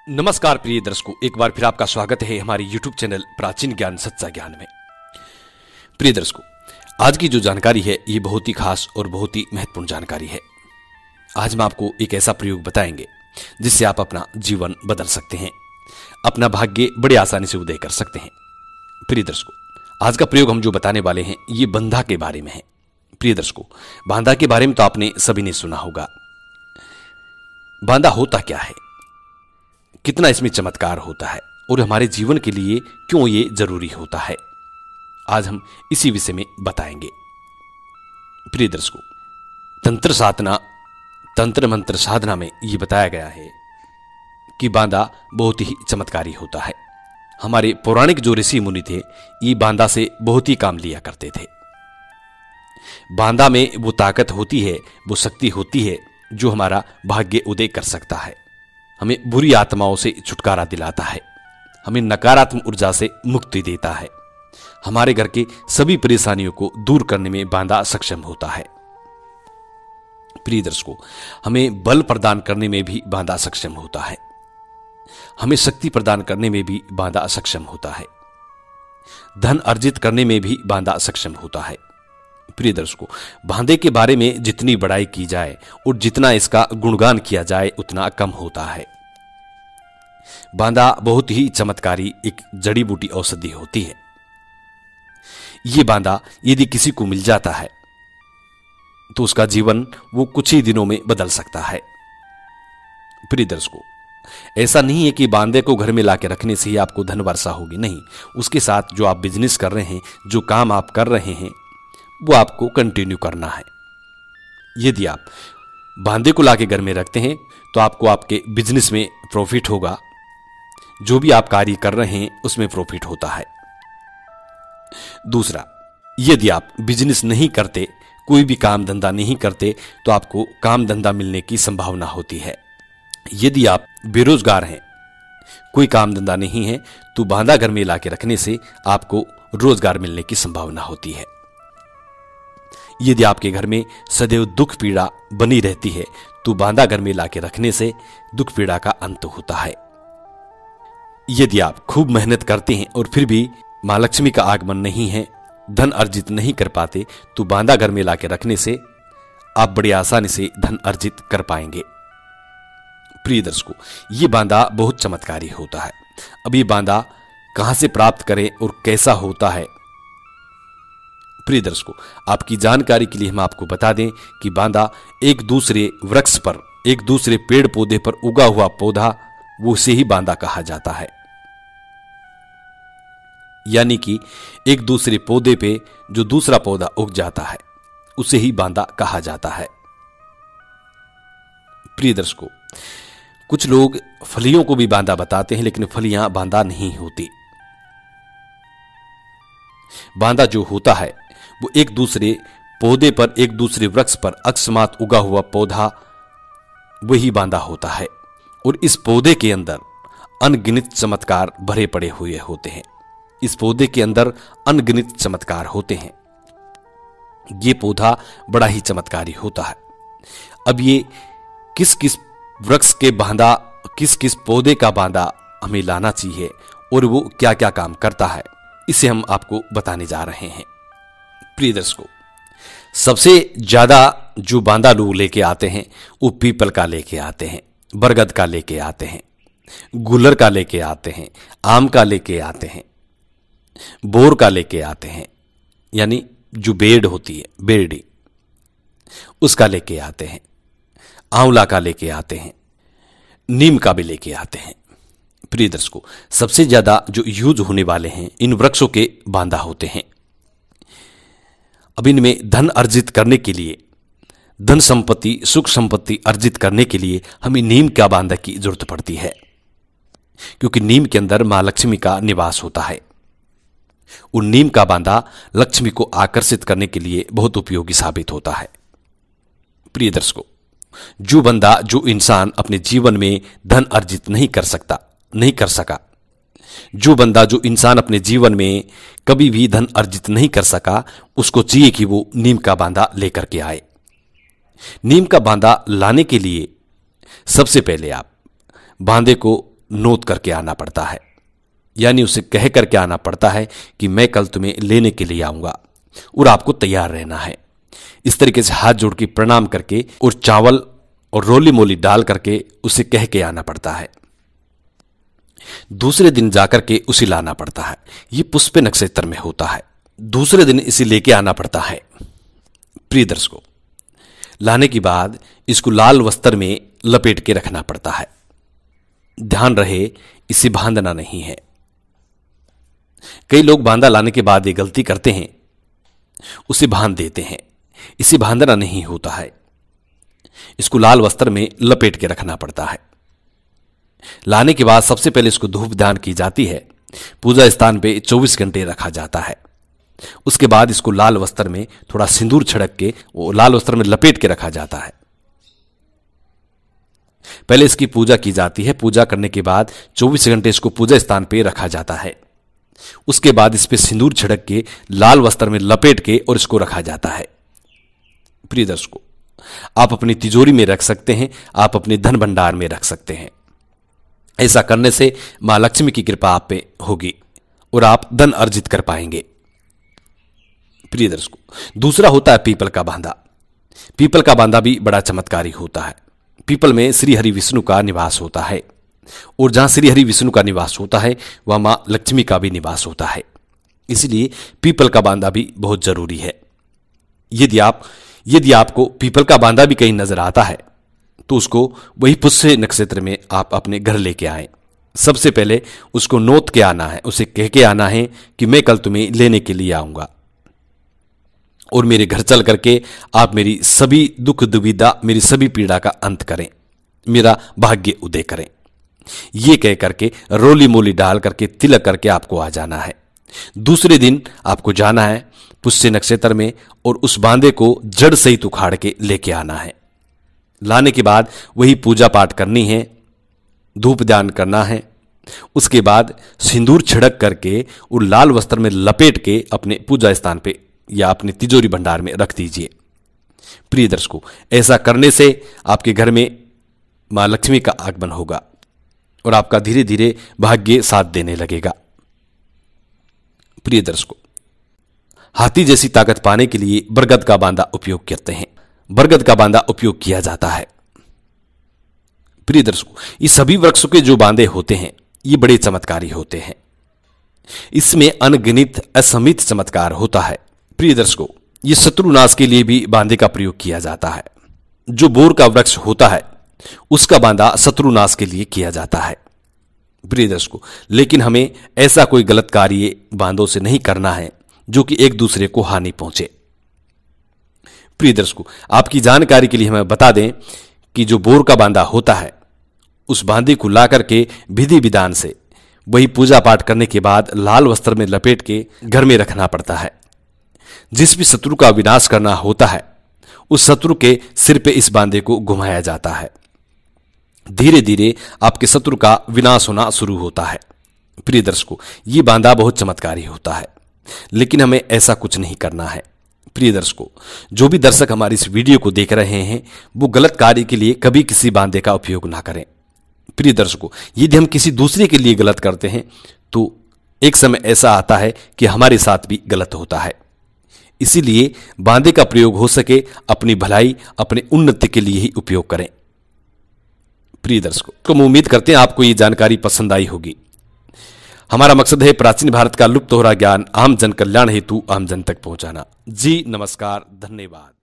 नमस्कार प्रिय दर्शकों, एक बार फिर आपका स्वागत है हमारे YouTube चैनल प्राचीन ज्ञान सच्चा ज्ञान में। प्रिय दर्शकों, आज की जो जानकारी है ये बहुत ही खास और बहुत ही महत्वपूर्ण जानकारी है। आज हम आपको एक ऐसा प्रयोग बताएंगे जिससे आप अपना जीवन बदल सकते हैं, अपना भाग्य बड़े आसानी से उदय कर सकते हैं। प्रिय दर्शकों, आज का प्रयोग हम जो बताने वाले हैं ये बांदा के बारे में है। प्रिय दर्शकों, बांदा के बारे में तो आपने सभी ने सुना होगा। बांदा होता क्या है, कितना इसमें चमत्कार होता है और हमारे जीवन के लिए क्यों ये जरूरी होता है, आज हम इसी विषय में बताएंगे। प्रिय दर्शकों, तंत्र मंत्र साधना में ये बताया गया है कि बांदा बहुत ही चमत्कारी होता है। हमारे पौराणिक जो ऋषि मुनि थे ये बांदा से बहुत ही काम लिया करते थे। बांदा में वो ताकत होती है, वो शक्ति होती है जो हमारा भाग्य उदय कर सकता है, हमें बुरी आत्माओं से छुटकारा दिलाता है, हमें नकारात्मक ऊर्जा से मुक्ति देता है, हमारे घर के सभी परेशानियों को दूर करने में बांदा सक्षम होता है। प्रिय दर्शकों, हमें बल प्रदान करने में भी बांदा सक्षम होता है, हमें शक्ति प्रदान करने में भी बांदा सक्षम होता है, धन अर्जित करने में भी बांदा सक्षम होता है। प्रिय दर्शकों, बांदे के बारे में जितनी बड़ाई की जाए और जितना इसका गुणगान किया जाए उतना कम होता है। बांदा बहुत ही चमत्कारी एक जड़ी बूटी औषधि होती है। ये बांदा यदि किसी को मिल जाता है तो उसका जीवन वो कुछ ही दिनों में बदल सकता है। प्रिय दर्शकों, ऐसा नहीं है कि बांदे को घर में लाके रखने से ही आपको धन वर्षा होगी, नहीं, उसके साथ जो आप बिजनेस कर रहे हैं, जो काम आप कर रहे हैं वो आपको कंटिन्यू करना है। यदि आप बांदे को लाके घर में रखते हैं तो आपको आपके बिजनेस में प्रॉफिट होगा, जो भी आप कार्य कर रहे हैं उसमें प्रॉफिट होता है। दूसरा, यदि आप बिजनेस नहीं करते, कोई भी काम धंधा नहीं करते तो आपको काम धंधा मिलने की संभावना होती है। यदि आप बेरोजगार हैं, कोई काम धंधा नहीं है, तो बांदा घर में लाके रखने से आपको रोजगार मिलने की संभावना होती है। यदि आपके घर में सदैव दुख पीड़ा बनी रहती है तो बांदा घर में लाके रखने से दुख पीड़ा का अंत होता है। यदि आप खूब मेहनत करते हैं और फिर भी मां लक्ष्मी का आगमन नहीं है, धन अर्जित नहीं कर पाते, तो बांदा घर में लाके रखने से आप बड़ी आसानी से धन अर्जित कर पाएंगे। प्रिय दर्शकों, ये बांदा बहुत चमत्कारी होता है। अब ये बांदा कहां से प्राप्त करें और कैसा होता है, प्रिय दर्शकों, आपकी जानकारी के लिए हम आपको बता दें कि बांदा एक दूसरे वृक्ष पर, एक दूसरे पेड़ पौधे पर उगा हुआ पौधा, वो उसे ही बांदा कहा जाता है। यानी कि एक दूसरे पौधे पे जो दूसरा पौधा उग जाता है उसे ही बांदा कहा जाता है। प्रिय दर्शकों, कुछ लोग फलियों को भी बांदा बताते हैं, लेकिन फलियां बांदा नहीं होती। बांदा जो होता है वो एक दूसरे पौधे पर, एक दूसरे वृक्ष पर अकस्मात उगा हुआ पौधा, वही बांदा होता है। और इस पौधे के अंदर अनगिनत चमत्कार भरे पड़े हुए होते हैं। इस पौधे के अंदर अनगिनत चमत्कार होते हैं। ये पौधा बड़ा ही चमत्कारी होता है। अब ये किस किस वृक्ष के बांदा, किस किस पौधे का बांदा हमें लाना चाहिए और वो क्या क्या काम करता है, इसे हम आपको बताने जा रहे हैं। प्रिय दर्शकों, सबसे ज्यादा जो बांदा लोग लेके आते हैं वो पीपल का लेके आते हैं, बरगद का लेके आते हैं, गुलर का लेके आते हैं, आम का लेके आते हैं, बोर का लेके आते हैं, यानी जो बेड़ होती है, बेरडी, उसका लेके आते हैं, आंवला का लेके आते हैं, नीम का भी लेके आते हैं। प्रिय दर्शकों, सबसे ज्यादा जो यूज होने वाले हैं इन वृक्षों के बांदा होते हैं। अब इनमें धन अर्जित करने के लिए, धन संपत्ति, सुख संपत्ति अर्जित करने के लिए हमें नीम का बांदा की जरूरत पड़ती है, क्योंकि नीम के अंदर मां लक्ष्मी का निवास होता है। और नीम का बांदा लक्ष्मी को आकर्षित करने के लिए बहुत उपयोगी साबित होता है। प्रिय दर्शकों, जो इंसान अपने जीवन में धन अर्जित नहीं कर सका, जो इंसान अपने जीवन में कभी भी धन अर्जित नहीं कर सका, उसको चाहिए कि वो नीम का बांदा लेकर के आए। नीम का बांदा लाने के लिए सबसे पहले आप बांदे को नोट करके आना पड़ता है, यानी उसे कह करके आना पड़ता है कि मैं कल तुम्हें लेने के लिए आऊंगा और आपको तैयार रहना है। इस तरीके से हाथ जोड़ के प्रणाम करके और चावल और रोली मोली डाल करके उसे कह के आना पड़ता है। दूसरे दिन जाकर के उसे लाना पड़ता है। यह पुष्य नक्षत्र में होता है। दूसरे दिन इसे लेके आना पड़ता है। प्रिय दर्शकों, लाने के बाद इसको लाल वस्त्र में लपेट के रखना पड़ता है। ध्यान रहे, इसे बांधना नहीं है। कई लोग बांधा लाने के बाद ये गलती करते हैं, उसे बांध देते हैं। इसे बांधना नहीं होता है। इसको लाल वस्त्र में लपेट के रखना पड़ता है। लाने के बाद सबसे पहले इसको धूप दान की जाती है। पूजा स्थान पे 24 घंटे रखा जाता है। उसके बाद इसको लाल वस्त्र में थोड़ा सिंदूर छिड़क के वो लाल वस्त्र में लपेट के रखा जाता है। पहले इसकी पूजा की जाती है। पूजा करने के बाद 24 घंटे इसको पूजा स्थान पे रखा जाता है। उसके बाद इस पे सिंदूर छिड़क के लाल वस्त्र में लपेट के और इसको रखा जाता है। प्रिय दर्शकों, आप अपनी तिजोरी में रख सकते हैं, आप अपने धन भंडार में रख सकते हैं। ऐसा करने से मां लक्ष्मी की कृपा आप पे होगी और आप धन अर्जित कर पाएंगे। प्रिय दर्शकों, दूसरा होता है पीपल का बांधा। पीपल का बांधा भी बड़ा चमत्कारी होता है। पीपल में श्री हरि विष्णु का निवास होता है और जहां श्री हरि विष्णु का निवास होता है वहां मां लक्ष्मी का भी निवास होता है। इसलिए पीपल का बांधा भी बहुत जरूरी है। यदि आपको पीपल का बांधा भी कहीं नजर आता है तो उसको वही पुष्य नक्षत्र में आप अपने घर लेके आए। सबसे पहले उसको नोट के आना है, उसे कह के आना है कि मैं कल तुम्हें लेने के लिए आऊंगा और मेरे घर चल करके आप मेरी सभी दुख दुविधा, मेरी सभी पीड़ा का अंत करें, मेरा भाग्य उदय करें। ये कह करके रोली मोली डाल करके तिलक करके आपको आ जाना है। दूसरे दिन आपको जाना है पुष्य नक्षत्र में और उस बांधे को जड़ सहित उखाड़ के लेके आना है। लाने के बाद वही पूजा पाठ करनी है, धूप दान करना है। उसके बाद सिंदूर छिड़क करके और लाल वस्त्र में लपेट के अपने पूजा स्थान पे या अपने तिजोरी भंडार में रख दीजिए। प्रिय दर्शकों, ऐसा करने से आपके घर में मां लक्ष्मी का आगमन होगा और आपका धीरे धीरे भाग्य साथ देने लगेगा। प्रिय दर्शकों, हाथी जैसी ताकत पाने के लिए बरगद का बांधा उपयोग करते हैं। बरगद का बांधा उपयोग किया जाता है। प्रिय दर्शकों, ये सभी वृक्षों के जो बांधे होते हैं ये बड़े चमत्कारी होते हैं। इसमें अनगिनत असमित चमत्कार होता है। प्रिय दर्शकों, ये शत्रुनाश के लिए भी बांधे का प्रयोग किया जाता है। जो बोर का वृक्ष होता है उसका बांधा शत्रुनाश के लिए किया जाता है। प्रिय दर्शकों, लेकिन हमें ऐसा कोई गलत कार्य बांधों से नहीं करना है जो कि एक दूसरे को हानि पहुंचे। प्रिय दर्शकों, आपकी जानकारी के लिए हमें बता दें कि जो बोर का बांधा होता है उस बांधे को ला करके विधि विधान से वही पूजा पाठ करने के बाद लाल वस्त्र में लपेट के घर में रखना पड़ता है। जिस भी शत्रु का विनाश करना होता है उस शत्रु के सिर पे इस बांधे को घुमाया जाता है। धीरे धीरे आपके शत्रु का विनाश होना शुरू होता है। प्रिय दर्शकों, ये बांधा बहुत चमत्कारी होता है, लेकिन हमें ऐसा कुछ नहीं करना है। प्रिय दर्शकों, जो भी दर्शक हमारी इस वीडियो को देख रहे हैं वो गलत कार्य के लिए कभी किसी बांधे का उपयोग ना करें। प्रिय दर्शकों, यदि हम किसी दूसरे के लिए गलत करते हैं तो एक समय ऐसा आता है कि हमारे साथ भी गलत होता है। इसीलिए बांधे का प्रयोग हो सके अपनी भलाई, अपने उन्नति के लिए ही उपयोग करें। प्रिय दर्शकों, तो हम उम्मीद करते हैं आपको ये जानकारी पसंद आई होगी। हमारा मकसद है प्राचीन भारत का लुप्त हो रहा ज्ञान आम जन कल्याण हेतु आम जन तक पहुंचाना। जी नमस्कार, धन्यवाद।